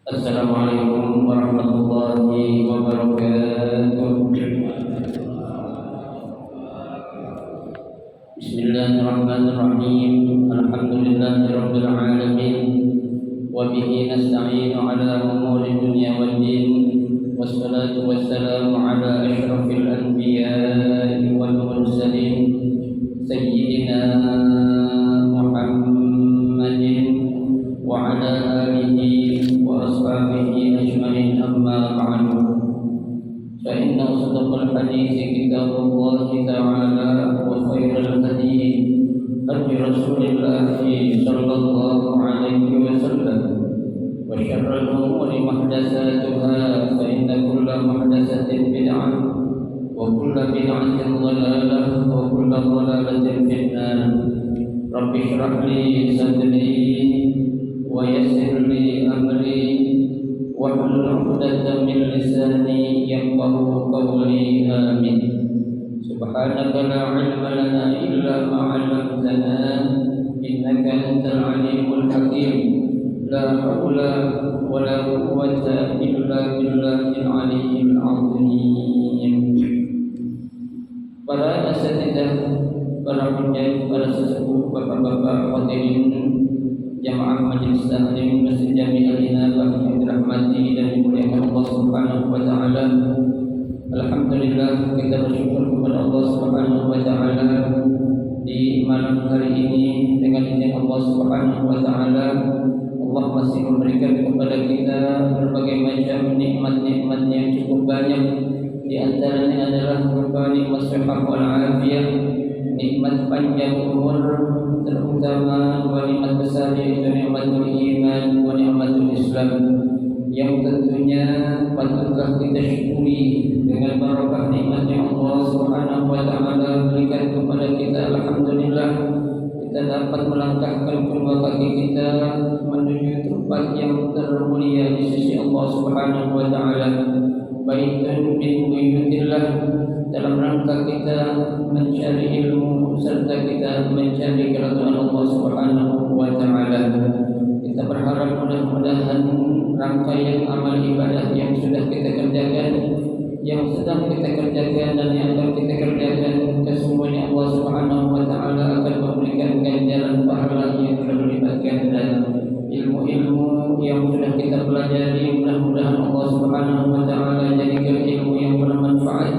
Assalamualaikum warahmatullahi wabarakatuh. Bismillahirrahmanirrahim. Alhamdulillahirabbil alamin. Wa bihi nasta'inu ala umuri dunya waddin. Wassalatu wassalamu ala asyrafil anbiya'i wal mursalin sayyidina Muhammadin wa ala alihi wa ashabihi ajma'in, amma ba'du. Fa inna asdaqal hadithi kitabullahi ta'ala wa khairal hadi hadi Rasulillahi sallallahu alaihi wasallam wa syarrul umuri muhdatsatuha fa inna kulla muhdatsatin bid'ah wa kulla bid'atin dhalalah wa kulla dhalalatin finnar. Rabbi shrah li sadri wa yassir li amri wahlul 'uqdatam min lisani yafqahu qawli. Amin. Subhanaka la 'ilma lana illa ma 'allamtana innaka antal 'alimul hakim. La haula wa la quwwata illa billahil 'aliyyil 'azim. Para asatidzah, para penjaga, para sesepuh, bapak-bapak hadirin jamaah majelis taklim Masjid Jami'al Inabah yang dirahmati dan dimuliakan Allah Subhanahu wa taala. Alhamdulillah, kita bersyukur kepada Allah Subhanahu wa taala di malam hari ini dengan izin Allah Subhanahu wa taala Allah masih memberikan kepada kita berbagai macam nikmat-nikmat yang cukup banyak. Di antaranya adalah berupa nikmat sehat wal afiyah, nikmat panjang umur, terutama dua nikmat besar yaitu nikmatul iman wa nikmatul Islam, yang tentunya patutlah kita syukuri dengan barakah nikmat yang Allah Subhanahu wa taala berikan kepada kita. Alhamdulillah, kita dapat melangkahkan kedua kaki kita menuju tempat yang termulia di sisi Allah Subhanahu wa taala, baitun min buyutillah, dalam rangka kita mencari ilmu serta kita mencari kerajaan Allah Subhanahu wa taala. Kita berharap mudah-mudahan rangkaian amal ibadah yang sudah kita kerjakan, yang sedang kita kerjakan dan yang akan kita kerjakan, kesemuanya Allah Subhanahu wa taala akan memberikan ganjaran pahala yang berlipat ganda. Ilmu-ilmu yang sudah kita pelajari mudah-mudahan Allah Subhanahu wa taala jadikan ilmu yang bermanfaat,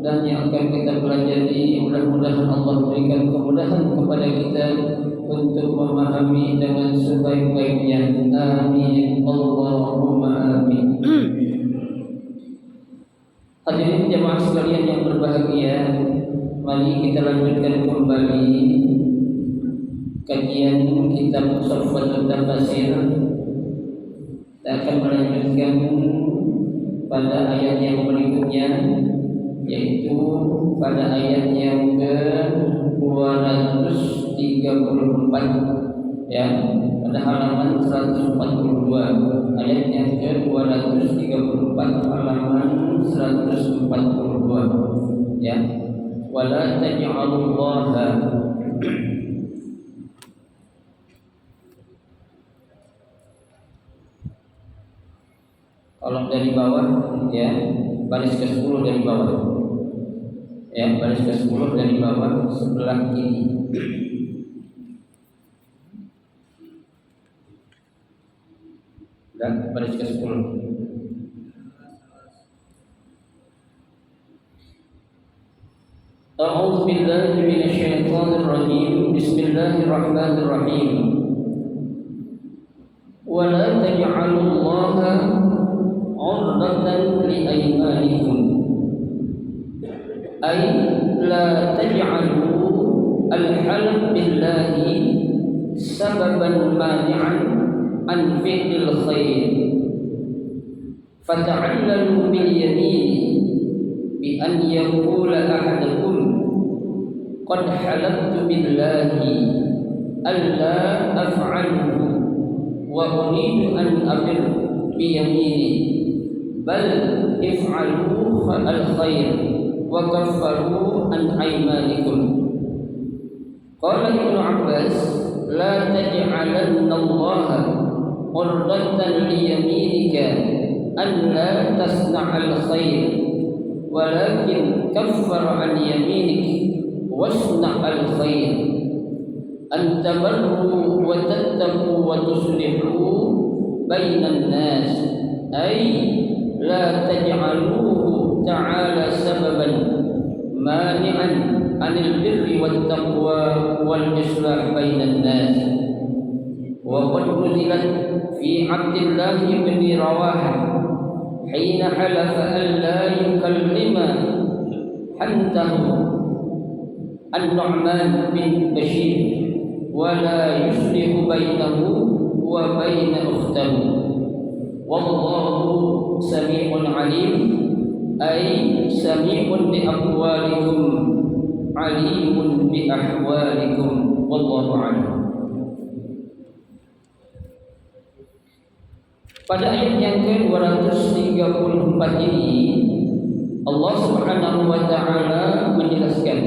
dan yang akan kita pelajari mudah-mudahan Allah berikan kemudahan kepada kita untuk memahami dengan sebaik-baiknya. Amin, Allahumma amin. Hadirin jemaah sekalian yang berbahagia, mari kita lanjutkan kembali kajian kitab Shafwatul Tafasir. Kita akan melanjutkan pada ayat yang berikutnya, yaitu pada ayat yang ke-234, ya, pada halaman 142, ayat yang ke-234 halaman 142, ya. Wala taj'alullaha, kalau dari bawah, ya, baris ke-10 dari bawah, ya, baris ke-10 dari bawah sebelah kiri. Dan baris ke-10. A'udzu billahi minasyaitonir rajim. Bismillahirrahmanirrahim. Wa la taj'alullaha 'urdatan li aymanikum, ay la taj'alu al-half billahi sababan mani'an an fi'lil khair, fata'allalu bil yamin bi an yaqula ahadukum qad halaftu billahi alla af'aluhu wa uridu an abir bi yamini bal if'alu al khair wa kaffaru an aymanikum. Qala Ibnu Abbas, la taj'alanna Allah urdatan liyaminika an la tasna'al khair walakin kaffar an yaminik wasna'al khair an tabarru wa tattaqu wa tuslihu bainan nas ay la taj'aluhu ta'ala sababan mani'an anil birri wat taqwa wal islah bainan nas. Wa qad nuzilat fi Abdullah bin Rawahah hina halafa an la yukallima hantahu an-Nu'man bin Bashir wa la yuslihu bainahu wa baina ukhtahu wallahu sami'un alim ay sami'un bi aqwalikum alimun bi ahwalikum wallahu a'lam. Pada ayat yang ke-234 ini Allah Subhanahu wa taala menjelaskan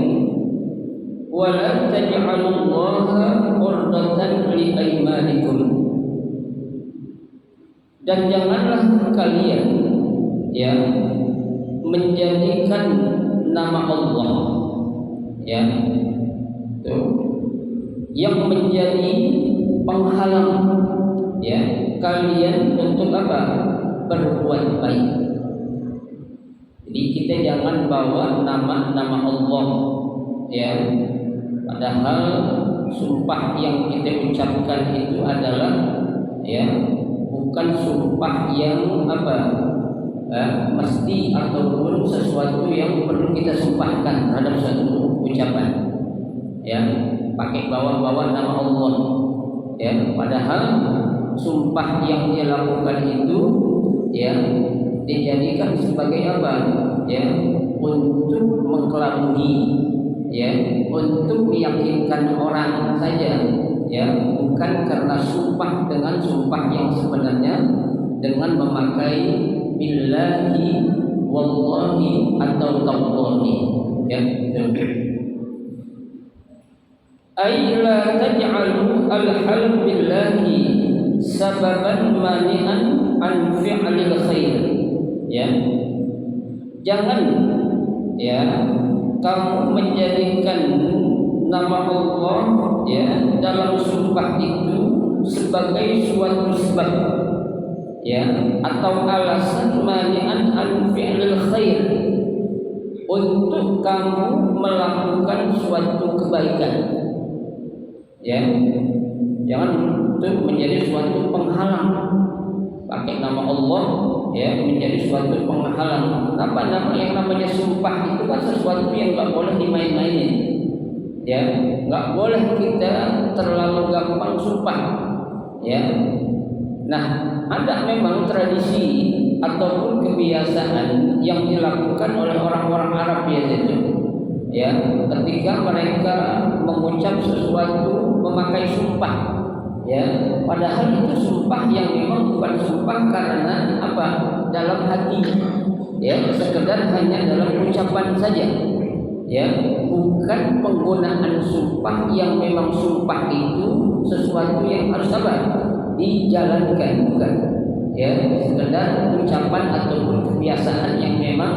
wala taj'alullaha urdatan li aymanikum, dan janganlah kalian menjadikan nama Allah yang menjadi penghalang kalian untuk apa? Berbuat baik. Jadi kita jangan bawa nama-nama Allah padahal sumpah yang kita ucapkan itu adalah bukan sumpah yang mesti ataupun sesuatu yang perlu kita sumpahkan terhadap suatu ucapan pakai bawa-bawa nama Allah padahal sumpah yang dia lakukan itu dijadikan sebagai apa? Untuk mengkelabui untuk meyakinkan orang saja bukan karena sumpah dengan sumpah yang sebenarnya dengan memakai billahi wallahi atau tallahi ay la taj'alu al-half billahi sababan mani'an an fi'lil khair jangan kamu menjadikan nama Allah dalam sumpah itu sebagai suatu sebab atau alasan mani'an an fi'lil khair untuk kamu melakukan suatu kebaikan jangan untuk menjadi suatu penghalang pakai nama Allah menjadi suatu penghalang. Kenapa? Yang namanya sumpah itu kan sesuatu yang nggak boleh dimain-mainin nggak boleh kita terlalu gampang sumpah nah ada memang tradisi ataupun kebiasaan yang dilakukan oleh orang-orang Arab biasanya ketika mereka mengucap sesuatu memakai sumpah padahal itu sumpah yang memang bukan sumpah karena apa? Dalam hati sekedar hanya dalam ucapan saja bukan penggunaan sumpah yang memang sumpah itu sesuatu yang harus apa? Dijalankan, bukan sekedar ucapan ataupun kebiasaan yang memang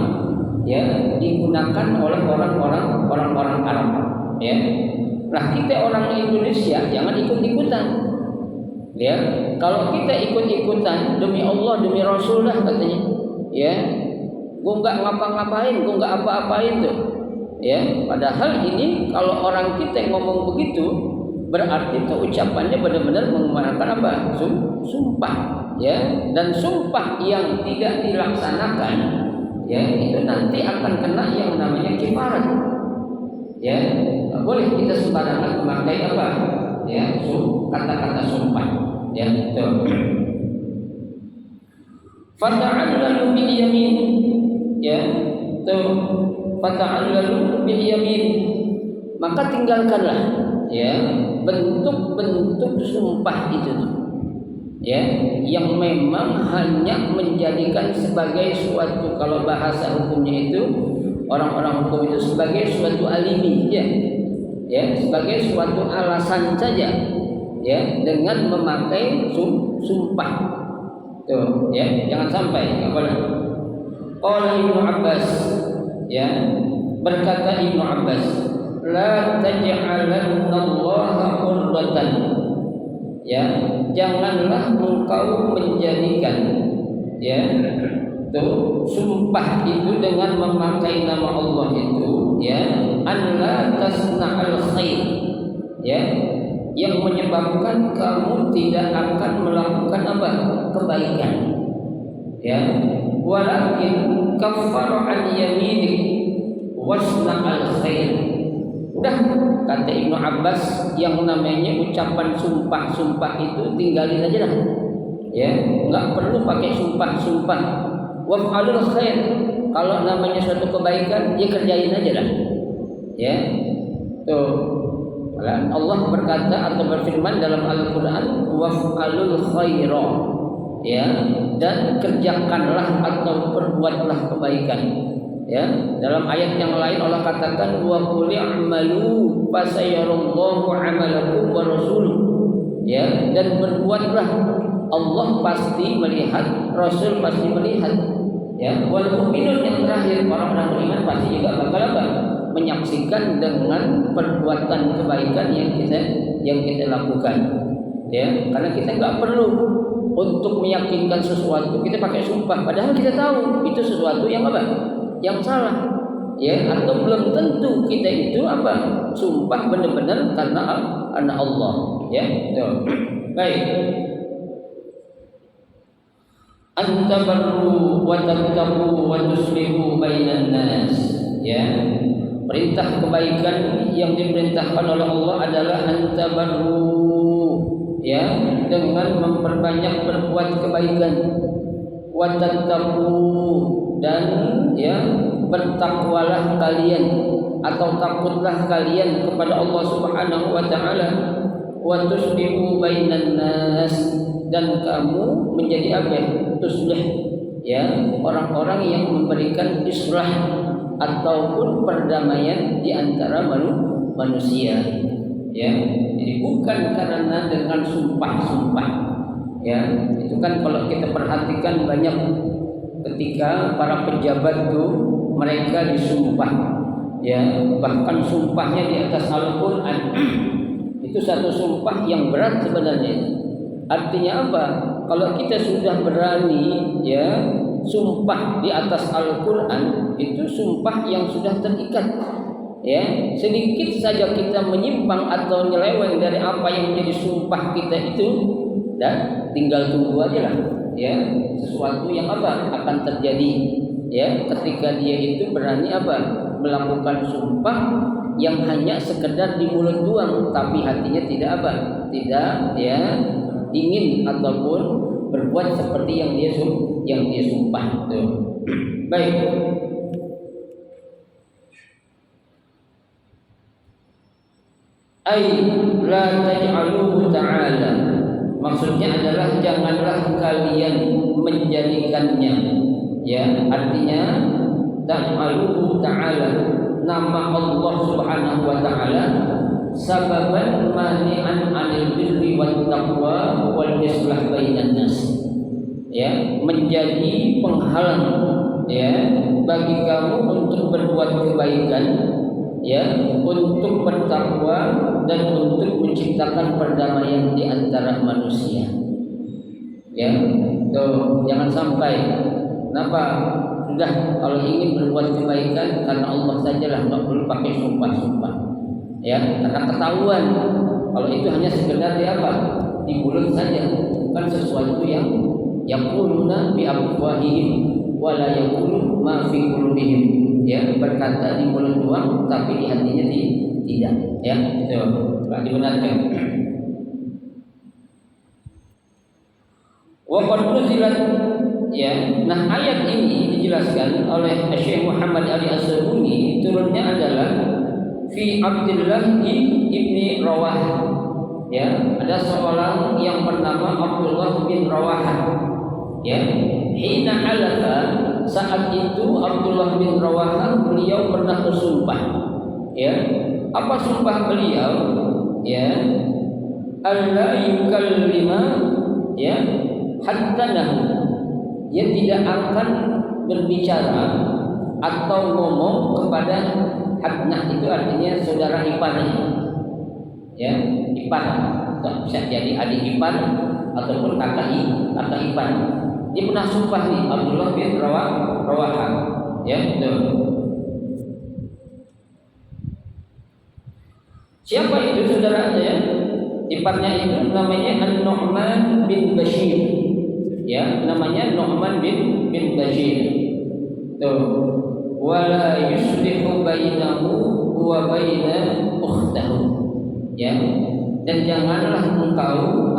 digunakan oleh orang-orang Arab Nah kita orang Indonesia jangan ikut-ikutan kalau kita ikut-ikutan demi Allah demi Rasul lah katanya gue nggak ngapa-ngapain, gue nggak apa-apain tuh padahal ini kalau orang kita ngomong begitu berarti itu ucapannya benar-benar menggunakan apa? Sumpah dan sumpah yang tidak dilaksanakan itu nanti akan kena yang namanya kifarat nggak boleh kita sembarangan memakai apa? Kata-kata sumpah itu fata'allalu bil yamin fata'allalu bil yamin maka tinggalkanlah bentuk-bentuk sumpah itu yang memang hanya menjadikan sebagai suatu, kalau bahasa hukumnya itu orang-orang hukum itu sebagai suatu alibi sebagai suatu alasan saja ya dengan memakai sumpah. Tuh, ya, jangan sampai enggak boleh. Qala Ibnu Abbas, ya, berkata Ibnu Abbas, la taj'alanna Allaha urdatan. Ya, janganlah engkau menjadikan, ya, tuh sumpah itu dengan memakai nama Allah itu, ya, alla tasna'al khair, ya, yang menyebabkan kamu tidak akan melakukan apa? Kebaikan. Ya, walakin kaffara an yaminik wasna'al khair. Udah, kata Ibnu Abbas, yang namanya ucapan sumpah-sumpah itu tinggalin aja dah. Ya, enggak perlu pakai sumpah-sumpah. Waf'alul khair. Kalau namanya suatu kebaikan, ya kerjain aja dah. Ya. Tuh. Allah berkata atau berfirman dalam Al-Qur'an, waf'alul khaira. Ya, dan kerjakanlah atau perbuatlah kebaikan. Ya, dalam ayat yang lain Allah katakan wa qul i'malu fasayarallahu 'amalakum wa rasuluh. Ya, dan berbuatlah, Allah pasti melihat, Rasul pasti melihat. Ya, wal mu'minun yang terakhir, orang-orang beriman pasti juga bakal apa? Menyaksikan dengan perbuatan kebaikan yang kita lakukan. Ya, karena kita enggak perlu untuk meyakinkan sesuatu kita pakai sumpah, padahal kita tahu itu sesuatu yang apa? Yang salah, ya, atau belum tentu kita itu apa? Sumpah benar-benar karena Allah, ya. Tuh. Baik. Antabarru wa tattaqu wa tuslihu bainan nas. Ya. Perintah kebaikan yang diperintahkan oleh Allah adalah antabarru, ya, dengan memperbanyak berbuat kebaikan. Wa tattaqu, dan ya, bertakwalah kalian atau takutlah kalian kepada Allah Subhanahu wa taala. Wa tuslihu bainan nas, dan kamu menjadi apa? Tuslih, ya, orang-orang yang memberikan islah ataupun perdamaian di antara manusia. Ya, jadi bukan karena dengan sumpah-sumpah. Ya, itu kan kalau kita perhatikan banyak ketika para pejabat itu mereka disumpah, ya, bahkan sumpahnya di atas Al-Quran. Itu satu sumpah yang berat sebenarnya. Artinya apa? Kalau kita sudah berani, ya, sumpah di atas Al-Quran, itu sumpah yang sudah terikat. Ya, sedikit saja kita menyimpang atau nyeleweng dari apa yang menjadi sumpah kita itu, dan tinggal tunggu aja lah, ya, sesuatu yang apa akan terjadi, ya, ketika dia itu berani apa melakukan sumpah yang hanya sekedar di mulut doang, tapi hatinya tidak apa, tidak, ya, ingin ataupun berbuat seperti yang dia sumpah. Tuh. Baik. Ai la taj'aluhu ta'ala, maksudnya adalah janganlah kalian menjadikannya, ya, artinya ta'aluhu ta'ala, nama Allah Subhanahu wa taala, sababan mani'an 'anil birri wat taqwa wal islah bainan nas, ya, menjadi penghalang, ya, bagi kamu untuk berbuat kebaikan, ya, untuk bertakwa dan untuk menciptakan perdamaian di antara manusia. Ya, tuh, jangan sampai. Kenapa? Sudah, kalau ingin berbuat kebaikan karena Allah sajalah, nggak perlu pakai sumpah-sumpah. Ya, karena ketahuan kalau itu hanya sekedar di apa? Di mulut saja, bukan sesuatu yang yaquluna bi afwahihim wa la yaqulu ma fi qulubihim. Ya, berkata di mulut doang tapi di hatinya tidak. Ya, itu enggak dibenarkan. Wa qad nuzilat, ya. Nah, ayat ini dijelaskan oleh Syekh Muhammad Ali As-Sabuni, turunnya adalah fi Abdullah ibni Rawah. Ya, ada seorang yang bernama Abdullah bin Rawah. Ya, hina alafa, saat itu Abdullah bin Rawah beliau pernah bersumpah. Ya, apa sumpah beliau? Ya, alla yukallima ya hatta nahu, dia tidak akan berbicara atau ngomong kepada hadnah, itu artinya saudara iparnya, ya ipar, bisa jadi adik ipar ataupun kakak ipar. Dia pernah sumpah nih, Abdullah bin Rawaha, ya betul. Siapa itu saudaranya ya? Iparnya itu namanya An-Nu'man bin Bashir, ya namanya Nu'man bin Bashir. Tuh, wala yuslihu bainahu wa baina ukhtahu, ya. Dan janganlah engkau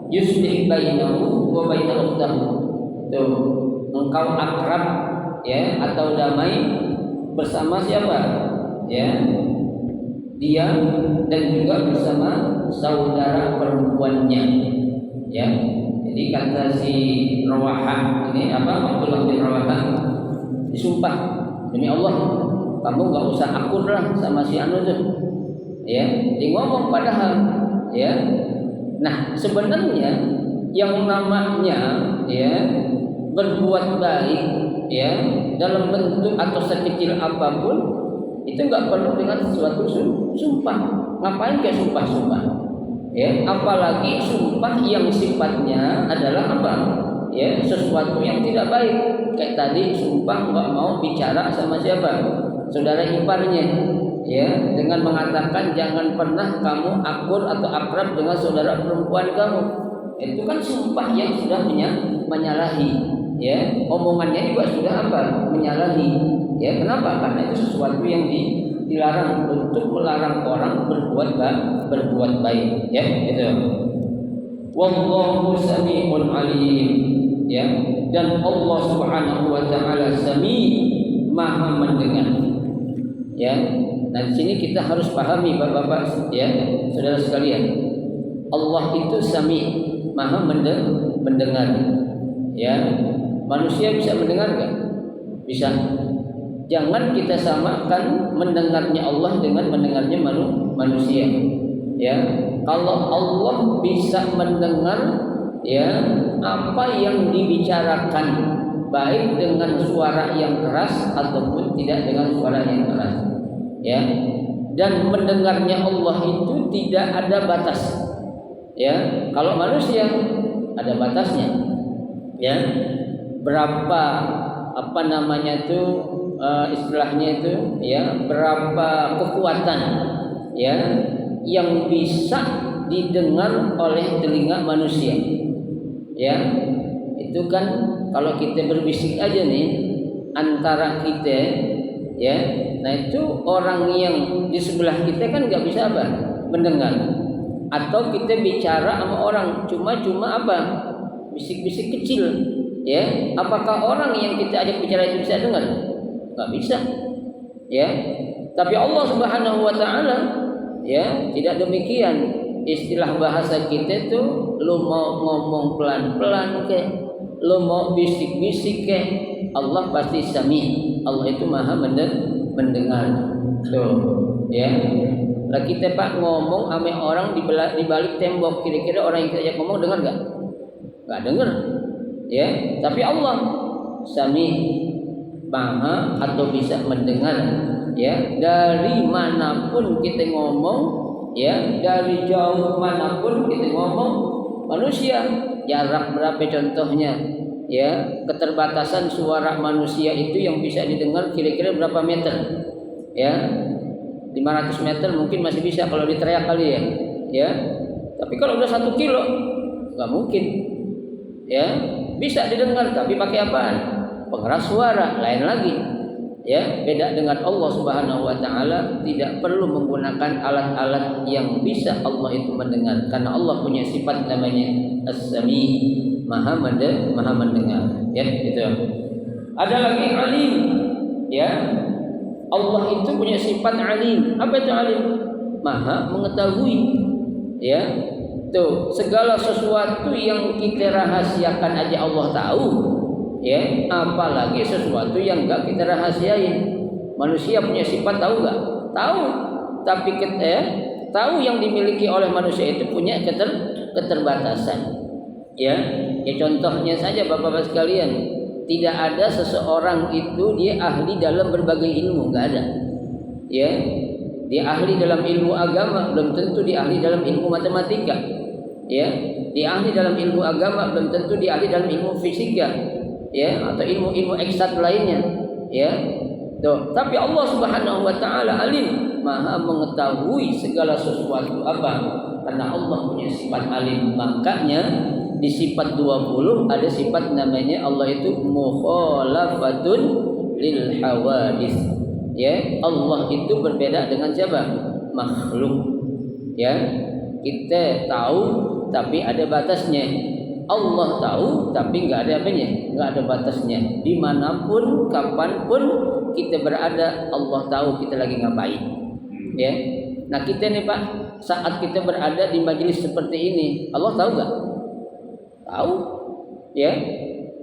yuslih bainahu wa baina ukhtahu. Tuh, engkau akrab ya atau damai bersama siapa? Ya. Dia dan juga bersama saudara perempuannya, ya. Jadi kata si Rawaha ini Abdullah bin Rawaha disumpah, demi Allah kamu nggak usah akur lah sama si anu tuh, ya. Dia ngomong padahal, ya. Nah sebenarnya yang namanya ya berbuat baik ya dalam bentuk atau sekecil apapun itu nggak perlu dengan sesuatu sumpah. Ngapain kayak sumpah-sumpah? Ya, apalagi sumpah yang sifatnya adalah ya, sesuatu yang tidak baik. Kayak tadi sumpah nggak mau bicara sama siapa? Saudara iparnya. Ya, dengan mengatakan jangan pernah kamu akur atau akrab dengan saudara perempuan kamu. Itu kan sumpah yang sudah menyalahi. Ya, omongannya juga sudah menyalahi. Ya, kenapa? Karena itu sesuatu yang dilarang, untuk melarang orang berbuat baik, ya, gitu. Wallahu sami'un alim, ya. Dan Allah Subhanahu wa taala Sami', Maha mendengar. Ya. Nah, di sini kita harus pahami Bapak-bapak, ya, saudara sekalian. Allah itu Sami', Maha mendengar. Ya. Manusia bisa mendengar enggak? Bisa. Jangan kita samakan mendengarnya Allah dengan mendengarnya manusia. Ya, kalau Allah bisa mendengar ya apa yang dibicarakan, baik dengan suara yang keras ataupun tidak dengan suara yang keras. Ya, dan mendengarnya Allah itu tidak ada batas. Ya, kalau manusia ada batasnya. Ya, berapa istilahnya itu ya berapa kekuatan ya yang bisa didengar oleh telinga manusia, ya itu kan kalau kita berbisik aja nih antara kita ya, nah itu orang yang di sebelah kita kan nggak bisa mendengar, atau kita bicara sama orang cuma bisik-bisik kecil ya, apakah orang yang kita ajak bicara itu bisa dengar? Nggak bisa, ya. Tapi Allah Subhanahu wa taala ya tidak demikian. Istilah bahasa kita tuh lu mau ngomong pelan-pelan ke, lu mau bisik-bisik ke, Allah pasti Sami'. Allah itu Maha mendengar. Tuh, ya. Lah kita Pak ngomong sama orang di balik tembok, kira-kira orang yang kita ajak ngomong dengar enggak? Enggak dengar. Ya, tapi Allah Sami', Maha atau bisa mendengar ya dari manapun kita ngomong, ya dari jauh manapun kita ngomong. Manusia jarak berapa contohnya, ya keterbatasan suara manusia itu yang bisa didengar kira-kira berapa meter, ya 500 meter mungkin masih bisa kalau diteriak kali ya tapi kalau udah 1 kilo nggak mungkin, ya bisa didengar tapi pakai apaan? Pengeras suara, lain lagi. Ya, beda dengan Allah Subhanahu wa taala, tidak perlu menggunakan alat-alat yang bisa Allah itu mendengar, karena Allah punya sifat namanya As-Sami', Maha mendengar. Ya, gitu. Ada lagi Alim. Ya. Allah itu punya sifat Alim. Apa itu Alim? Maha mengetahui. Ya. Tuh, segala sesuatu yang kita rahasiakan aja Allah tahu. Ya, apalagi sesuatu yang enggak kita rahasiain. Manusia punya sifat tahu enggak? Tahu. Tapi tahu yang dimiliki oleh manusia itu punya keterbatasan. Ya, contohnya saja Bapak-bapak sekalian, tidak ada seseorang itu dia ahli dalam berbagai ilmu, enggak ada. Ya, dia ahli dalam ilmu agama, belum tentu dia ahli dalam ilmu matematika. Ya, dia ahli dalam ilmu agama, belum tentu dia ahli dalam ilmu fisika, ya, atau ilmu-ilmu eksakt lainnya. Ya, tuh. Tapi Allah Subhanahu Wa Taala alim, maha mengetahui segala sesuatu apa? Karena Allah punya sifat alim, makanya di sifat 20 ada sifat namanya Allah itu mukhalafatun lil hawadits. Ya, Allah itu berbeda dengan siapa? Makhluk. Ya, kita tahu tapi ada batasnya. Allah tahu tapi nggak ada apanya, nggak ada batasnya. Dimanapun, kapanpun kita berada, Allah tahu kita lagi ngapain. Ya, nah kita nih Pak, saat kita berada di majelis seperti ini, Allah tahu nggak? Tahu. Ya,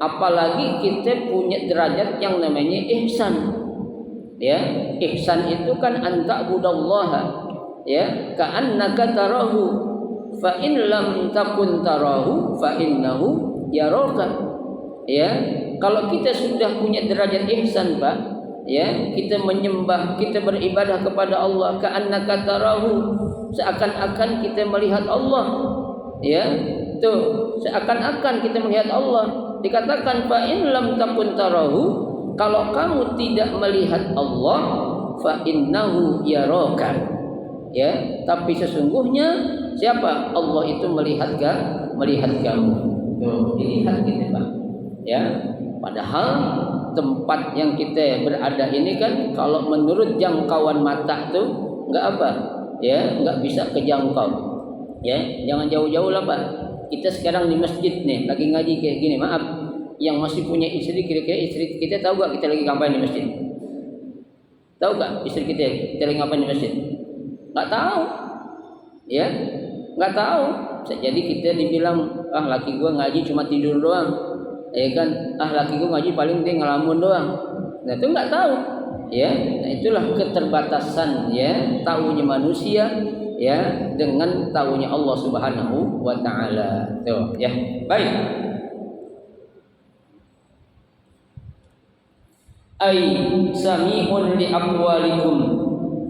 apalagi kita punya derajat yang namanya ihsan. Ya, ihsan itu kan anta'budallaha ya ka'annaka tarahu. Fa in lam takun tarahu fa innahu yaraka. Ya, kalau kita sudah punya derajat ihsan Pak, ya, kita menyembah, kita beribadah kepada Allah ka'annaka tarahu, seakan-akan kita melihat Allah. Ya, tuh, seakan-akan kita melihat Allah. Dikatakan fa in lam takun tarahu, kalau kamu tidak melihat Allah, fa innahu yaraka. Ya, tapi sesungguhnya siapa? Allah itu melihat kamu. Tuh, dilihat kita Pak. Ya, padahal tempat yang kita berada ini kan kalau menurut jangkauan mata tuh enggak apa? Ya, enggak bisa kejangkau. Ya, jangan jauh-jauh lah Pak. Kita sekarang di masjid nih, lagi ngaji kayak gini. Maaf, yang masih punya istri, kira-kira istri kita tahu gak kita lagi ngapain di masjid? Tahu gak istri kita lagi ngapain di masjid? Nggak tahu, ya, nggak tahu. Jadi kita dibilang, laki gua ngaji cuma tidur doang, ya kan? Laki gua ngaji paling dia ngelamun doang. Nah itu nggak tahu, ya. Nah itulah keterbatasan, ya, taunya manusia, ya, dengan taunya Allah Subhanahu Wa Taala. Tuh, ya, baik. Ai sami'un li aqwalikum,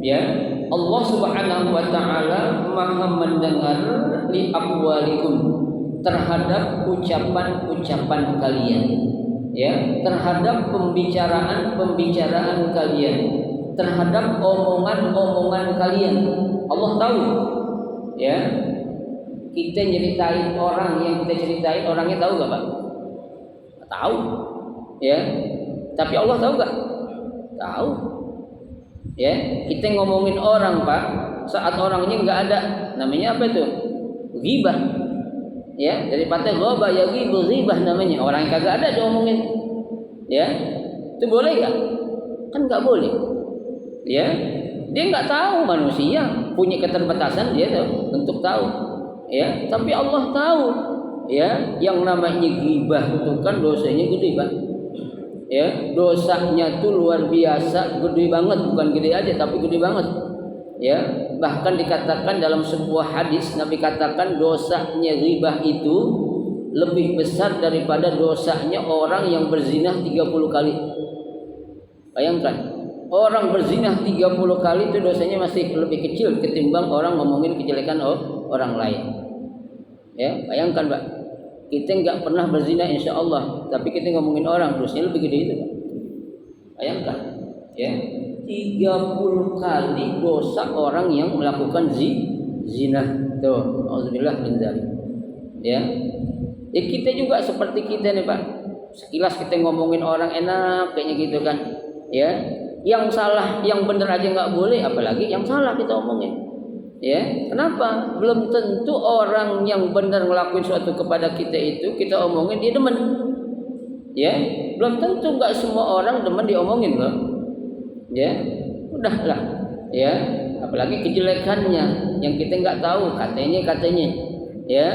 ya. Allah Subhanahu Wa Taala maha mendengar li aqwalikum, terhadap ucapan-ucapan kalian, ya, terhadap pembicaraan kalian, terhadap omongan kalian. Allah tahu. Ya, kita nyeritain orang yang kita ceritain, orangnya tahu gak Pak? Tahu. Ya, tapi Allah tahu gak? Tahu. Ya, kita ngomongin orang Pak, saat orangnya nggak ada, namanya apa itu? Ghibah. Ya, daripada ghaba ya ghibah namanya. Orang yang kagak ada diomongin. Ya, itu boleh nggak? Kan nggak boleh. Ya, dia nggak tahu, manusia punya keterbatasan dia tuh untuk tahu. Ya, tapi Allah tahu. Ya, yang namanya ghibah itu kan dosanya gede Pak. Ya, dosanya tuh luar biasa, gede banget, bukan gede aja tapi gede banget. Ya, bahkan dikatakan dalam sebuah hadis Nabi katakan dosanya ghibah itu lebih besar daripada dosanya orang yang berzinah 30 kali. Bayangkan, orang berzinah 30 kali itu dosanya masih lebih kecil ketimbang orang ngomongin kejelekan orang lain. Ya, bayangkan Pak. Kita nggak pernah berzina insya Allah, tapi kita ngomongin orang, dosanya lebih gede itu. Bayangkan, ya, 30 kali dosa orang yang melakukan zina. Tuh, auzubillah min dzalik. Ya, kita juga seperti kita nih Pak. Sekilas kita ngomongin orang enak kayaknya gitu kan. Ya, yang salah, yang benar aja nggak boleh, apalagi yang salah kita omongin. Ya, kenapa? Belum tentu orang yang benar ngelakuin suatu kepada kita itu kita omongin dia demen. Ya, belum tentu, nggak semua orang demen diomongin loh. Ya, udahlah. Ya, apalagi kejelekannya yang kita nggak tahu, katanya. Ya,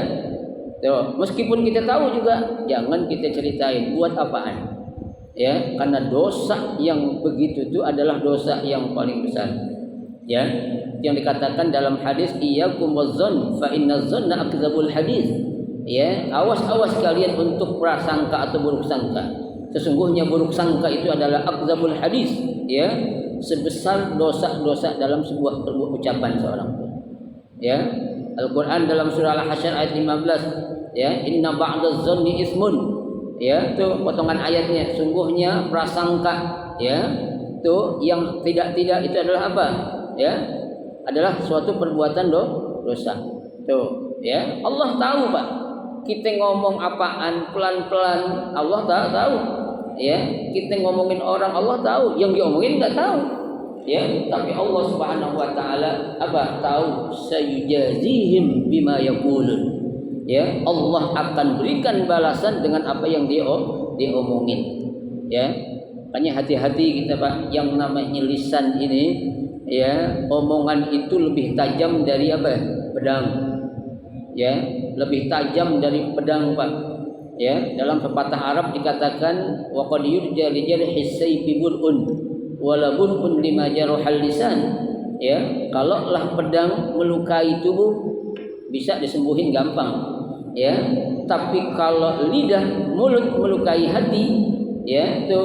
tuh, meskipun kita tahu juga jangan kita ceritain. Buat apaan? Ya, karena dosa yang begitu itu adalah dosa yang paling besar. Ya. yang dikatakan dalam hadis iyyakum wazzan fa innaz-zanna akdzabul hadis. Ya, awas-awas kalian untuk prasangka atau buruk sangka. Sesungguhnya buruk sangka itu adalah akdzabul hadis, ya, sebesar dosa-dosa dalam sebuah ucapan seorang. Ya, Al-Qur'an dalam surah Al-Hasyr ayat 15, ya, inna ba'daz-zanni ismun. Ya, itu potongan ayatnya. Sungguhnya prasangka, ya, itu yang tidak-tidak itu adalah apa? Ya, adalah suatu perbuatan dosa. Tuh, ya, Allah tahu, Pak. Kita ngomong apaan pelan-pelan, Allah tahu. Ya, kita ngomongin orang, Allah tahu. Yang diomongin enggak tahu. Ya, tapi Allah Subhanahu wa taala apa? Tahu. Sayujazihim bima yaqulun. Ya, Allah akan berikan balasan dengan apa yang dia omongin. Ya, makanya hati-hati kita, Pak, yang namanya lisan ini, ya, omongan itu lebih tajam dari apa? Pedang. Ya, lebih tajam dari pedang, Pak. Ya, dalam pepatah Arab dikatakan wa qad yurja li jarhi sayfi bur'un wa la bur'un lima jarhal lisan. Ya, kalaulah pedang melukai tubuh bisa disembuhin gampang. Ya, tapi kalau lidah mulut melukai hati, ya, itu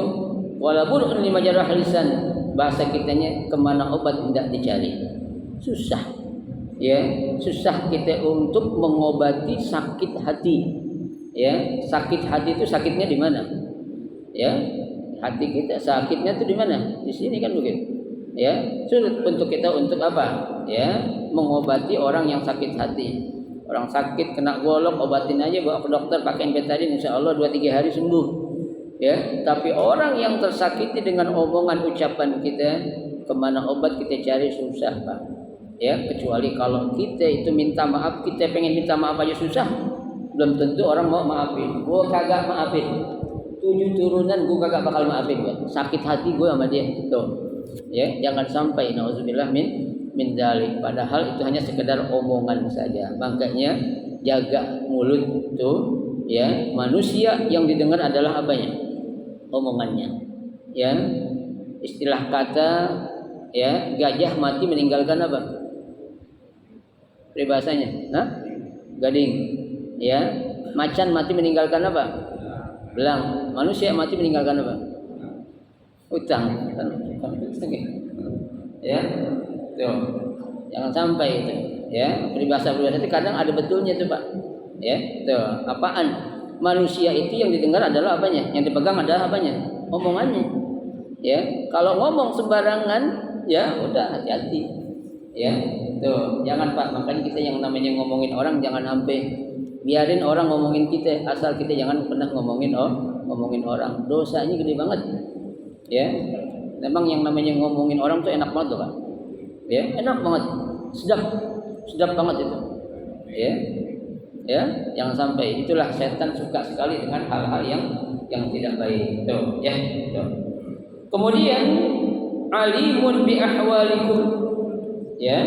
wala bur'un lima jarhal lisan. Bahasa kitanya kemana obat tidak dicari. Susah. Ya, susah kita untuk mengobati sakit hati. Ya, sakit hati itu sakitnya di mana? Ya, hati kita sakitnya itu di mana? Di sini kan begitu. Ya, sulit untuk kita untuk apa? Ya, mengobati orang yang sakit hati. Orang sakit kena golok, obatin aja, bawa ke dokter pakai betadine, insyaallah 2-3 hari sembuh. Ya, tapi orang yang tersakiti dengan omongan ucapan kita, kemana obat kita cari susah, Pak. Ya, kecuali kalau kita itu minta maaf, kita pengen minta maaf aja susah, belum tentu orang mau maafin. Gua kagak maafin. 7 turunan gua kagak bakal maafin, gua. Sakit hati gua sama dia. Tuh. Ya, jangan sampai nauzubillah min dzalik. Padahal itu hanya sekedar omongan saja. Makanya jaga mulut itu, ya. Manusia yang didengar adalah apanya? Omongannya. Ya. Istilah kata, ya, gajah mati meninggalkan apa? Peribahasanya, gading. Ya, macan mati meninggalkan apa? Belang. Manusia mati meninggalkan apa? Utang. Ya, tuh. Jangan sampai itu. Ya, peribahasa itu kadang ada betulnya tuh, Pak. Ya, tuh. Apaan? Manusia itu yang didengar adalah apanya? Yang dipegang adalah apanya? Omongannya. Ya, kalau ngomong sembarangan, ya udah hati-hati. Ya, tuh, jangan, Pak. Makanya kita yang namanya ngomongin orang jangan sampai biarin orang ngomongin kita, asal kita jangan pernah ngomongin orang. Dosanya gede banget. Ya. Memang yang namanya ngomongin orang tuh enak banget tuh, Pak. Ya, enak banget. Sedap banget itu. Ya. Ya, jangan sampai. Itulah setan suka sekali dengan hal-hal yang tidak baik. Tuh, ya. Tuh. Kemudian alimun bi ahwalikum. Ya,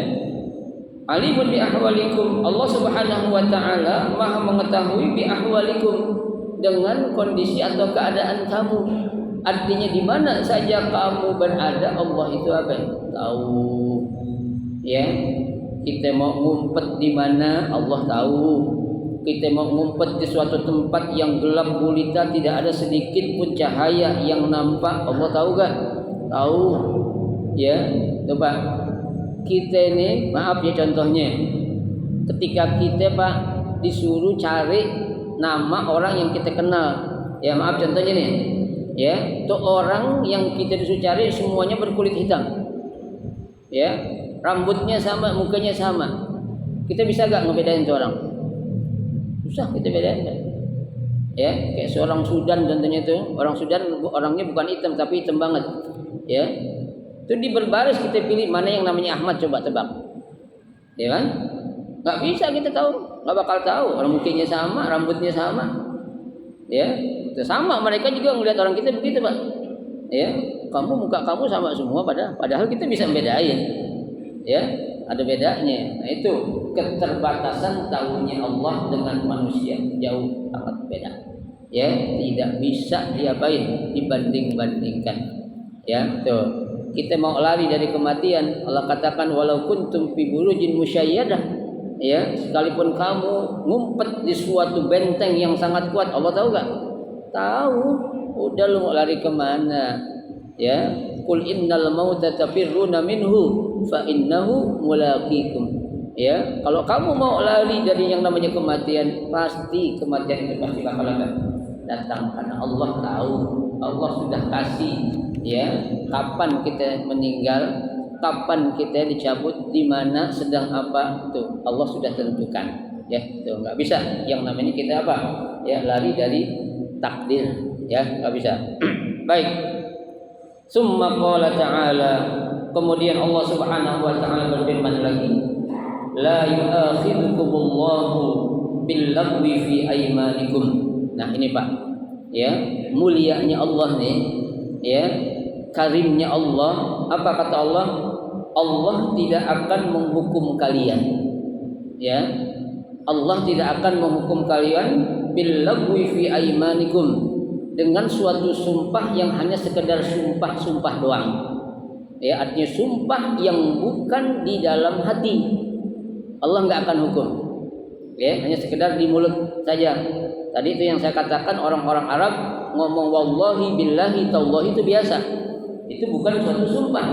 alimun bi ahwalikum. Allah Subhanahu wa taala Maha mengetahui bi ahwalikum, dengan kondisi atau keadaan kamu. Artinya di mana saja kamu berada, Allah itu apa? Tahu. Ya, kita mau ngumpet di mana, Allah tahu. Kita mau ngumpet di suatu tempat yang gelap gulita, tidak ada sedikit pun cahaya yang nampak, Allah tahu gak? Tahu. Ya, coba. Kita ini, maaf ya contohnya, ketika kita, Pak, disuruh cari nama orang yang kita kenal, ya maaf contohnya nih, ya, itu orang yang kita disuruh cari semuanya berkulit hitam, ya, rambutnya sama, mukanya sama, kita bisa gak ngebedain itu orang? Susah kita bedain, ya, kayak seorang Sudan contohnya itu, orang Sudan orangnya bukan hitam tapi hitam banget, ya. Itu di berbaris kita pilih mana yang namanya Ahmad, coba tebak. Ya kan? Enggak bisa kita tahu, enggak bakal tahu. Orang mukanya sama, rambutnya sama. Ya, itu sama, mereka juga melihat orang kita begitu, Pak. Ya, muka kamu sama semua padahal kita bisa membedain. Ya, ada bedanya. Nah, itu keterbatasan tahunya Allah dengan manusia, jauh sangat beda. Ya, tidak bisa diapain, dibanding-bandingkan. Ya, tuh. kita mau lari dari kematian, Allah katakan walau kuntum fi burujin musyayyadah, ya, sekalipun kamu ngumpet di suatu benteng yang sangat kuat, Allah tahu enggak? Tahu. Udah lu mau lari kemana? Ya, qul innal mauta tafirruna minhu fa innahu mulaqikum. Ya, kalau kamu mau lari dari yang namanya kematian, pasti kematian itu pasti bakalan datang karena Allah tahu, Allah sudah kasih ya kapan kita meninggal, kapan kita dicabut, di mana sedang apa tuh Allah sudah tentukan. Ya, itu enggak bisa yang namanya kita apa? Ya, lari dari takdir, ya, enggak bisa. Baik. Summa qala ta'ala, kemudian Allah Subhanahu wa taala berfirman lagi, la yu'akhidhukumullahu bil-lagwi fi aymanikum. Nah, ini Pak, ya, mulianya Allah nih, ya, karimnya Allah. Apa kata Allah? Allah tidak akan menghukum kalian, ya, Allah tidak akan menghukum kalian bil-lagwi fi aymanikum, dengan suatu sumpah yang hanya sekedar sumpah-sumpah doang. Ya, artinya sumpah yang bukan di dalam hati. Allah enggak akan hukum. Ya, hanya sekedar di mulut saja. Tadi itu yang saya katakan, orang-orang Arab ngomong wallahi billahi tallahi itu biasa. Itu bukan suatu sumpah.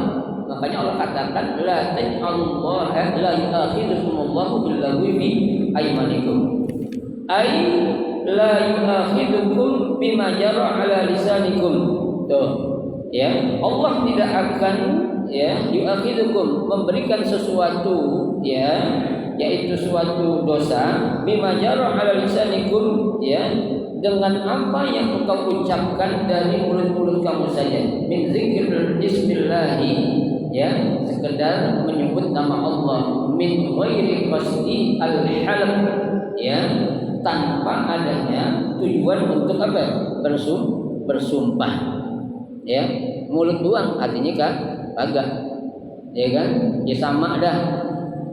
Makanya Allah katakan la ta'allaha la yu'akhidukumullahu bil-lagwi fi aymanikum. Ai la yu'akhidukum bima jara ala lisanikum. Tuh, ya, Allah tidak akan ya yu'akhidukum memberikan sesuatu, ya, yaitu suatu dosa bima jara ala lisanikum, ya, dengan apa yang engkau ucapkan dari mulut-mulut kamu saja, min zikr bismillah, ya, sekedar menyebut nama Allah, min ghairi qasdi al-halq, ya, tanpa adanya tujuan untuk apa? Bersumpah. Ya, mulut doang, artinya kan agak, ya kan? Ya sama dah.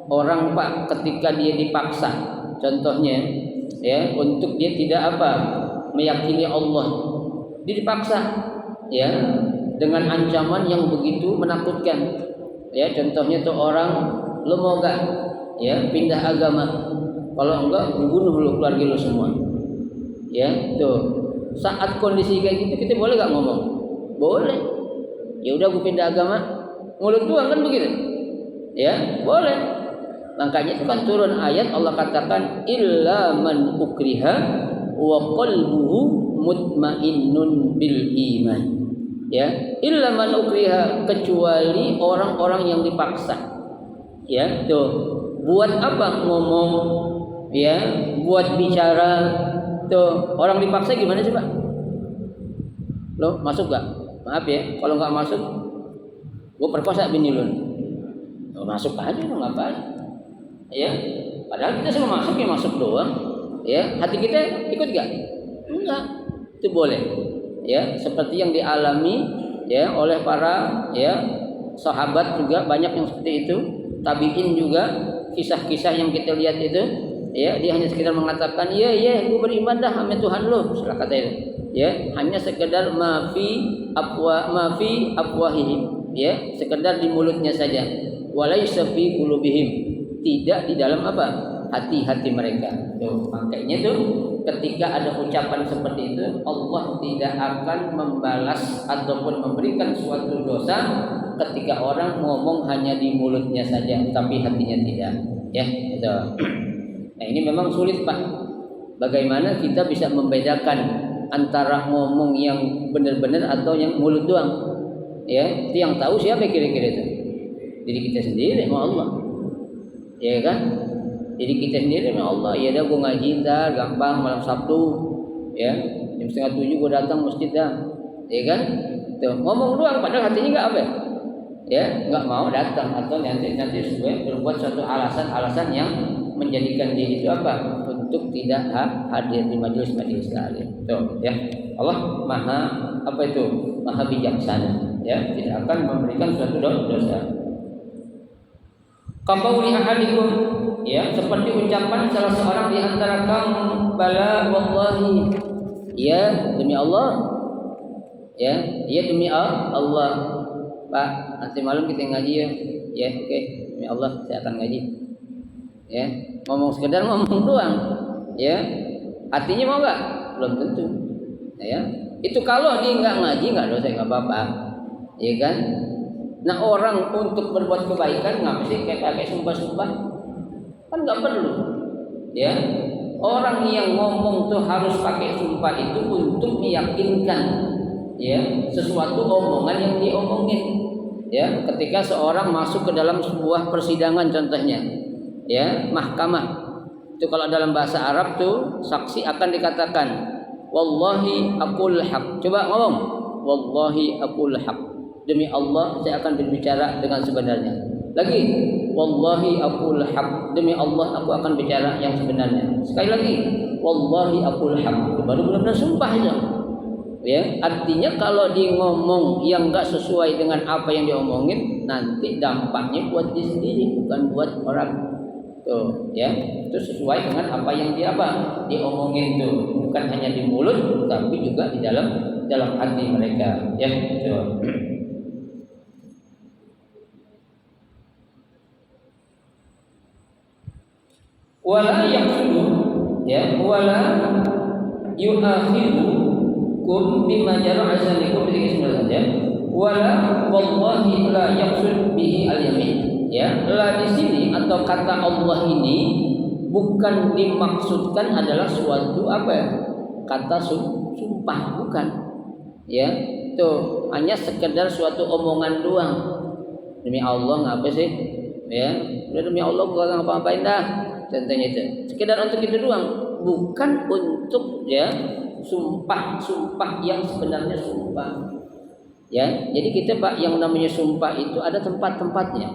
Orang Pak ketika dia dipaksa, contohnya, ya, untuk dia tidak apa? Meyakini Allah. Dia dipaksa, ya, dengan ancaman yang begitu menakutkan. Ya, contohnya tuh orang, lu mau enggak, ya, pindah agama? Kalau enggak, bunuh lu keluarga lu semua. Ya, tuh. Saat kondisi kayak gitu kita boleh enggak ngomong? Boleh. Ya udah gue pindah agama. Mulut doang kan begitu. Ya, boleh. Makanya itu kan turun ayat Allah katakan illa man ukriha wa qalbuhu mutmainnun bil iman. Ya, illa man ukriha, kecuali orang-orang yang dipaksa. Ya, tuh. Buat apa ngomong? Ya, buat bicara. Tuh, orang dipaksa gimana sih Pak? Lo masuk gak? Maaf ya, kalau nggak masuk, gue perkosa bini lo. Lo masuk aja, lo ngapain? Ya, padahal kita semua masuk ya masuk doang. Ya, hati kita ikut gak? Enggak, itu boleh. Ya, seperti yang dialami ya oleh para ya sahabat juga banyak yang seperti itu. Tabiin juga, kisah-kisah yang kita lihat itu. Ya, dia hanya sekedar mengatakan, iya, gue beriman dah sama Tuhan lo, setelah kata itu. Ya, hanya sekedar mafi afwahihim, ya, sekedar di mulutnya saja. Walaysa fi qulubihim, tidak di dalam apa? Hati-hati mereka. Tuh, makanya tuh ketika ada ucapan seperti itu, Allah tidak akan membalas ataupun memberikan suatu dosa ketika orang ngomong hanya di mulutnya saja tapi hatinya tidak. Ya, itu. Nah, ini memang sulit Pak. Bagaimana kita bisa membedakan antara ngomong yang benar-benar atau yang mulut doang? Ya, itu yang tahu siapa kira-kira itu? Diri kita sendiri sama Allah. Ya kan? Diri kita sendiri sama Allah. Ya dah, gue ngaji ntar gampang malam Sabtu. Ya, jam 6:30 gue datang masjid dah. Ya kan? Tuh, ngomong doang padahal hatinya enggak apa? Ya, enggak mau datang atau nanti sesuai berbuat suatu alasan-alasan yang menjadikan dia itu apa? Untuk tidak hadir di majelis-majelis taklim. Tuh, ya. Allah Maha apa itu? Maha bijaksana, ya, tidak akan memberikan suatu dosa. Qauli ahadikum, ya, seperti ucapan salah seorang di antara kamu, bala wallahi, ya, demi Allah. Ya, demi Allah. Pak, nanti malam kita ngaji ya. Ya, oke. Demi Allah saya akan ngaji. Ya, ngomong sekedar ngomong doang. Ya. Hatinya mau enggak? Belum tentu. Ya. Itu kalau dia enggak ngaji enggak dosa, enggak apa-apa. Ya kan? Nah, orang untuk berbuat kebaikan ngapa sih kayak sumpah-sumpah? Kan enggak perlu. Ya. Orang yang ngomong tuh harus pakai sumpah itu untuk meyakinkan ya sesuatu omongan yang diomongin. Ya, ketika seorang masuk ke dalam sebuah persidangan contohnya, ya, mahkamah. Itu kalau dalam bahasa Arab tuh saksi akan dikatakan wallahi aqul haq. Coba ngomong, wallahi aqul haq. Demi Allah saya akan berbicara dengan sebenarnya. Lagi, wallahi aqul haq. Demi Allah aku akan bicara yang sebenarnya. Sekali lagi, wallahi aqul haq. Itu baru benar-benar sumpah itu. Ya, artinya kalau dia ngomong yang enggak sesuai dengan apa yang diomongin, nanti dampaknya buat dia sendiri, bukan buat orang. Tuh, ya. Itu sesuai dengan apa yang dia diomongin tuh, bukan hanya di mulut tapi juga di dalam hati mereka, ya. Tuh. Wala yaqulu ya wala yu'akhidukum bima jara azalikum bi ismillah ya wala wallahi la yaqsud bihi al-yamin ya la di sini atau kata Allah ini bukan dimaksudkan adalah suatu kata sumpah, bukan ya itu hanya sekedar suatu omongan doang. Demi Allah ngapa sih ya udah demi Allah gua enggak ngapa-ngapain dah. Contohnya itu sekedar untuk itu doang, bukan untuk ya sumpah yang sebenarnya sumpah. Ya, jadi kita Pak yang namanya sumpah itu ada tempat-tempatnya.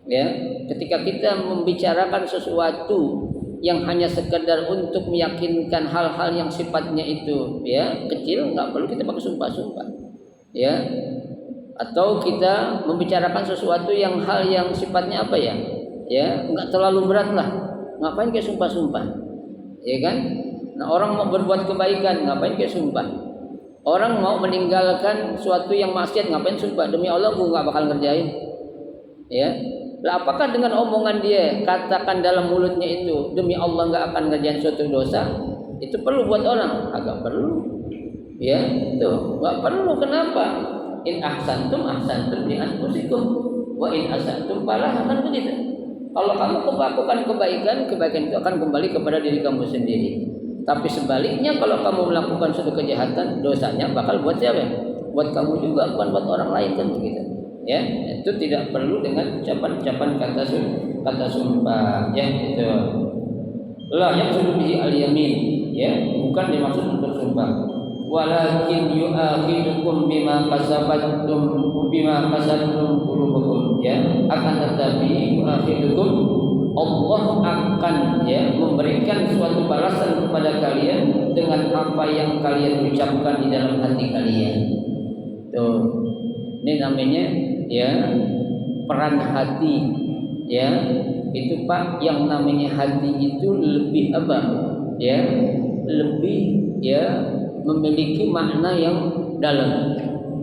Ya, ketika kita membicarakan sesuatu yang hanya sekedar untuk meyakinkan hal-hal yang sifatnya itu ya kecil, nggak perlu kita pakai sumpah-sumpah. Ya, atau kita membicarakan sesuatu yang hal yang sifatnya ya nggak terlalu berat lah. Ngapain kayak sumpah-sumpah? Ya kan? Nah, orang mau berbuat kebaikan, ngapain kayak sumpah? Orang mau meninggalkan suatu yang maksiat, ngapain sumpah? Demi Allah, gue nggak bakal ngerjain. Ya, lah apakah dengan omongan dia, katakan dalam mulutnya itu, demi Allah nggak akan ngerjain suatu dosa? Itu perlu buat orang? Agak perlu. Ya, itu nggak perlu. Kenapa? In ahsantum li anfusikum, wa in asatum falah, kan begitu. Kalau kamu melakukan kebaikan itu akan kembali kepada diri kamu sendiri. Tapi sebaliknya kalau kamu melakukan suatu kejahatan, dosanya bakal buat siapa? Buat kamu juga, bukan buat orang lain kan begitu. Ya, itu tidak perlu dengan ucapan-ucapan kata sumpah. Ya, itu. La yaqsudu bihi al-yamin, ya, bukan dimaksud untuk sumpah. Walakin yu'akhidukum bima kasabatum qulubukum ya akan tetapi yu'akhidukum Allah akan ya memberikan suatu balasan kepada kalian dengan apa yang kalian ucapkan di dalam hati kalian. Tuh. Ini namanya ya peran hati ya. Itu Pak yang namanya hati itu lebih ya lebih ya memiliki makna yang dalam.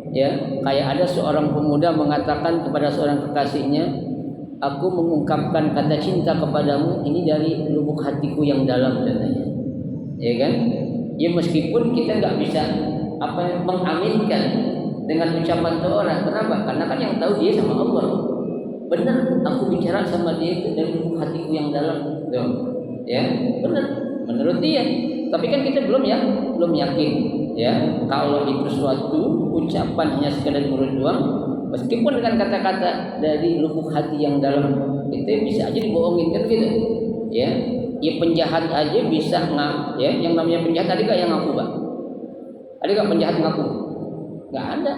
Ya, kayak ada seorang pemuda mengatakan kepada seorang kekasihnya, aku mengungkapkan kata cinta kepadamu ini dari lubuk hatiku yang dalam katanya. Ya kan? Ya meskipun kita nggak bisa mengaminkan dengan ucapan itu orang. Kenapa? Karena kan yang tahu dia sama Allah. Benar, aku bicara sama dia itu dari lubuk hatiku yang dalam. Tuh. Ya, benar. Menurut dia. Tapi kan kita belum yakin ya kalau itu suatu ucapan hanya sekedar mulut doang, meskipun dengan kata-kata dari lubuk hati yang dalam itu bisa aja dibohongin kan gitu ya. Ya penjahat aja bisa ya yang namanya penjahat tadi gak yang ngaku Pak? Ada gak penjahat ngaku? Gak ada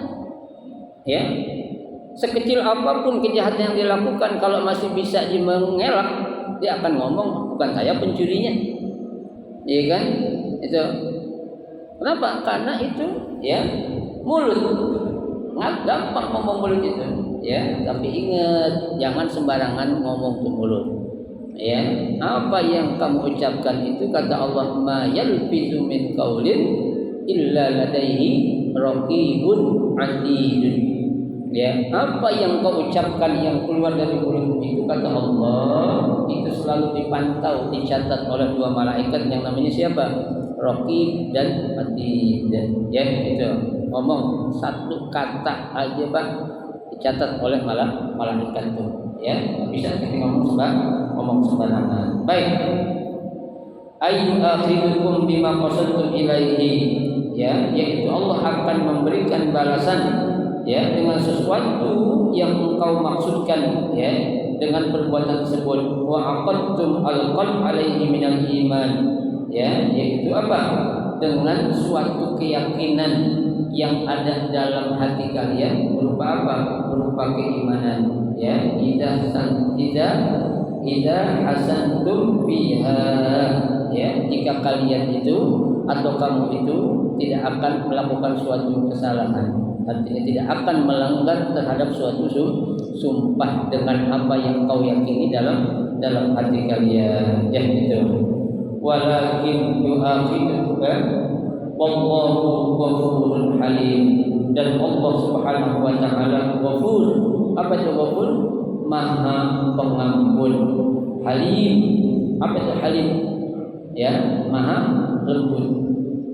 ya. Sekecil apapun kejahatan yang dilakukan, kalau masih bisa mengelak, dia akan ngomong bukan saya pencurinya. Iya kan? Itu. Kenapa? Karena itu ya mulut. Nggak gampang ngomong mulut itu, ya. Tapi ingat, jangan sembarangan ngomong ke mulut. Ya, apa yang kamu ucapkan itu kata Allah, ma yalfizu min qaulin illa ladaihi raqibun atidun. Ya, apa yang kau ucapkan yang keluar dari mulutmu itu, kata Allah, itu selalu dipantau, dicatat oleh dua malaikat yang namanya siapa? Raqib dan Atid. Ya, itu. Ngomong satu kata aja, Pak, dicatat oleh malaikat itu. Ya, bisa kita ngomong sembarangan. Baik. Ayu akhirukum bima qasadtum ilaihi, ya, yaitu Allah akan memberikan balasan, ya, dengan sesuatu yang engkau maksudkan, ya, dengan perbuatan tersebut. Wa aqadtum alqalb alaihi minal iman, ya, yaitu apa? Dengan suatu keyakinan yang ada dalam hati kalian berupa apa? Berupa keimanan, ya. Idza hasantum biha, ya, jika kalian itu atau kamu itu tidak akan melakukan suatu kesalahan, artinya tidak akan melanggar terhadap suatu sumpah dengan apa yang kau yakini dalam hati kalian, ya, itu. Walakin yu'akhiduka wallahu ghafurun halim, dan Allah Subhanahu wa taala Ghafur. Apa itu Ghafur? Maha pengampun. Halim, apa itu Halim? Ya, maha lembut,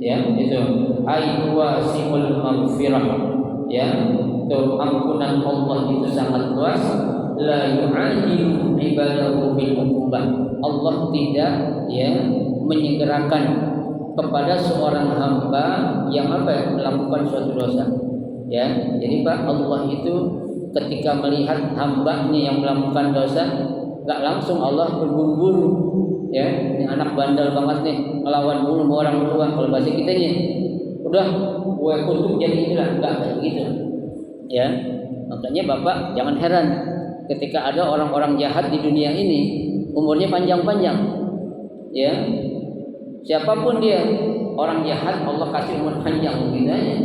ya, itu. Ai wasi'ul maghfirah, ya, itu ampunan Allah itu sangat luas. La yu'ajilu ibadahu bil uqubah, Allah tidak, ya, menyegerakan kepada seorang hamba yang apa? Melakukan suatu dosa, ya. Jadi Pak, Allah itu ketika melihat hambanya yang melakukan dosa, gak langsung Allah berburu-buru, ya, ini anak bandel banget nih, ngelawan dulu sama orang tua, kalau bahasa kitanya udah gue kutuk jadi inilah, enggak kayak gitu, ya. Makanya Bapak jangan heran ketika ada orang-orang jahat di dunia ini umurnya panjang-panjang, ya, siapapun dia, orang jahat Allah kasih umur panjang gitu aja,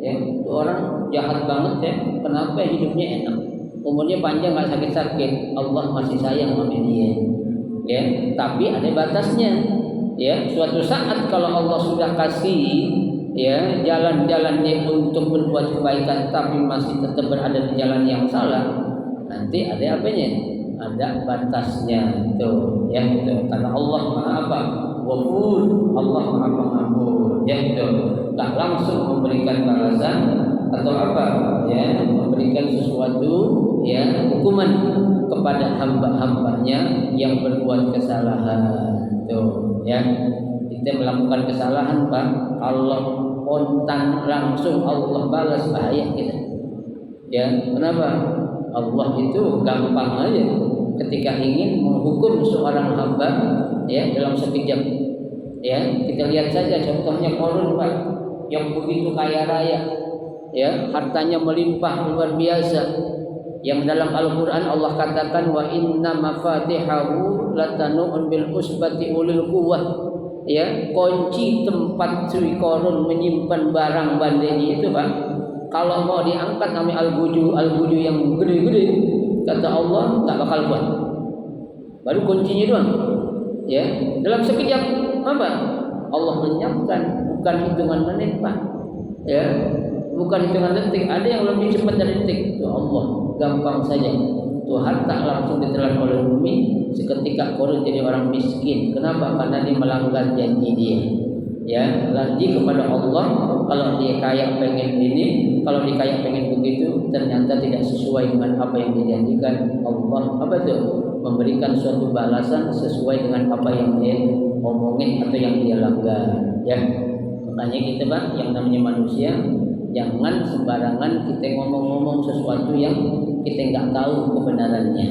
ya. Itu orang jahat banget, ya, kenapa hidupnya enak, umurnya panjang, nggak sakit-sakit, Allah masih sayang sama dia, ya. Tapi ada batasnya, ya. Suatu saat kalau Allah sudah kasih, ya, jalan-jalannya untuk berbuat kebaikan tapi masih tetap berada di jalan yang salah, nanti ada apanya? Ada batasnya, tuh, ya, itu. Karena Allah Maha apa? Ghafur, Allah Maha Pengampun, ya, itu. Tak langsung memberikan balasan atau apa, ya, memberikan sesuatu, ya, hukuman kepada hamba-hambanya yang berbuat kesalahan, tuh, ya. Kita melakukan kesalahan, Pak, kalau spontan langsung Allah balas, bahaya kita, ya. Kenapa? Allah itu gampang aja ketika ingin menghukum seorang hamba, ya, dalam sekejap, ya. Kita lihat saja contohnya Qarun, Pak, yang begitu kaya raya, ya, hartanya melimpah luar biasa, yang dalam Al-Quran Allah katakan wa inna mafatihahu latanu'un bil usbati ulil quwwah, ya, kunci tempat Sri Qarun menyimpan barang bandanya itu, Pak, kalau mau diangkat namanya al-buju yang gede-gede, kata Allah tak bakal kuat, baru kuncinya doang, ya, dalam sekejap apa? Allah lenyapkan, bukan hitungan menit, Pak, ya, bukan hitungan detik, ada yang lebih cepat dari detik, itu Allah gampang saja. Tuhan tak langsung ditelan oleh bumi, seketika Qarun jadi orang miskin. Kenapa? Karena dia melanggar janji dia, ya, janji kepada Allah. Kalau dia kaya pengen ini, kalau dia kaya pengen begitu, ternyata tidak sesuai dengan apa yang dijanjikan Allah. Apa itu? Memberikan suatu balasan sesuai dengan apa yang dia omongin atau yang dia langgar, ya. Makanya kita, Pak, yang namanya manusia, jangan sembarangan kita ngomong-ngomong sesuatu yang kita nggak tahu kebenarannya,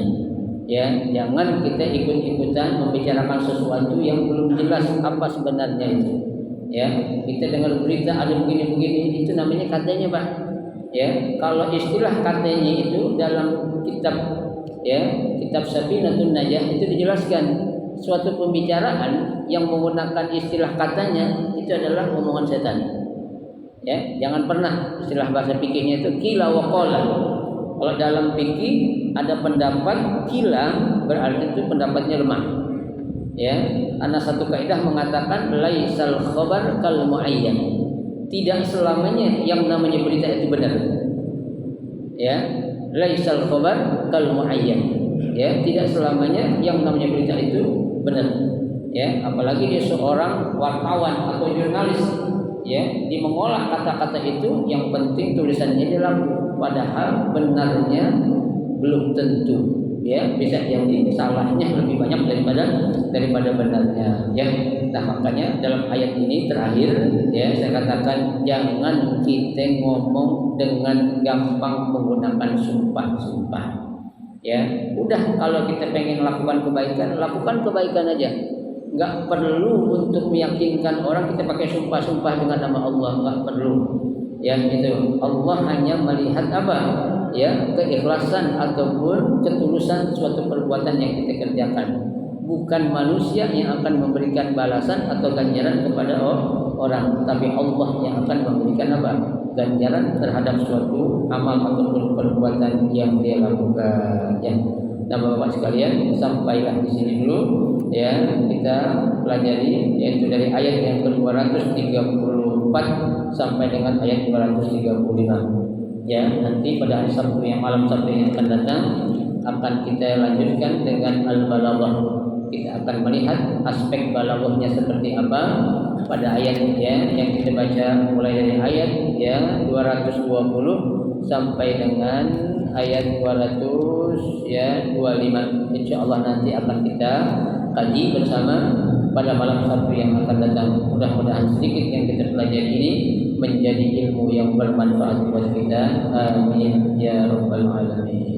ya. Jangan kita ikut-ikutan membicarakan sesuatu yang belum jelas apa sebenarnya itu, ya. Kita dengar berita ada begini-begini, itu namanya katanya, Pak, ya. Kalau istilah katanya itu dalam kitab, ya, kitab Safinatun Najah itu dijelaskan suatu pembicaraan yang menggunakan istilah katanya itu adalah omongan setan, ya. Jangan pernah istilah bahasa fikihnya itu qila wa qala. Kalau dalam fikih ada pendapat qila berarti itu pendapatnya lemah, ya. Ana satu kaidah mengatakan laisal khabar kal muayyan, tidak selamanya yang namanya berita itu benar, Ya, laisal khabar kal muayyan. Ya, tidak selamanya yang namanya berita itu benar. Ya, apalagi dia seorang wartawan atau jurnalis, ya, dia mengolah kata-kata itu, yang penting tulisannya dalam, padahal benarnya belum tentu. Ya, bisa jadi salahnya lebih banyak daripada benarnya. Ya, nah makanya dalam ayat ini terakhir, ya, saya katakan jangan kita ngomong dengan gampang menggunakan sumpah-sumpah. Ya, udah, kalau kita pengen lakukan kebaikan aja. Enggak perlu untuk meyakinkan orang kita pakai sumpah-sumpah dengan nama Allah, enggak perlu. Ya, itu Allah hanya melihat apa? Ya, keikhlasan ataupun ketulusan suatu perbuatan yang kita kerjakan. Bukan manusia yang akan memberikan balasan atau ganjaran kepada orang, tapi Allah yang akan memberikan apa? Ganjaran terhadap suatu amal ataupun perbuatan yang dia lakukan. Ya, nah Bapak sekalian, sampailah di sini dulu. Ya, kita pelajari yaitu dari ayat yang ke-234 sampai dengan ayat 235. Ya, nanti pada hari Sabtu malam Sabtu yang akan datang akan kita lanjutkan dengan al-balaghah. Kita akan melihat aspek balaghahnya seperti apa pada ayat yang kita baca mulai dari ayat 220 sampai dengan ayat 225. Insyaallah nanti akan kita kaji bersama pada malam Sabtu yang akan datang. Mudah-mudahan sedikit yang kita pelajari ini menjadi ilmu yang bermanfaat buat kita. Amin ya rabbal alamin.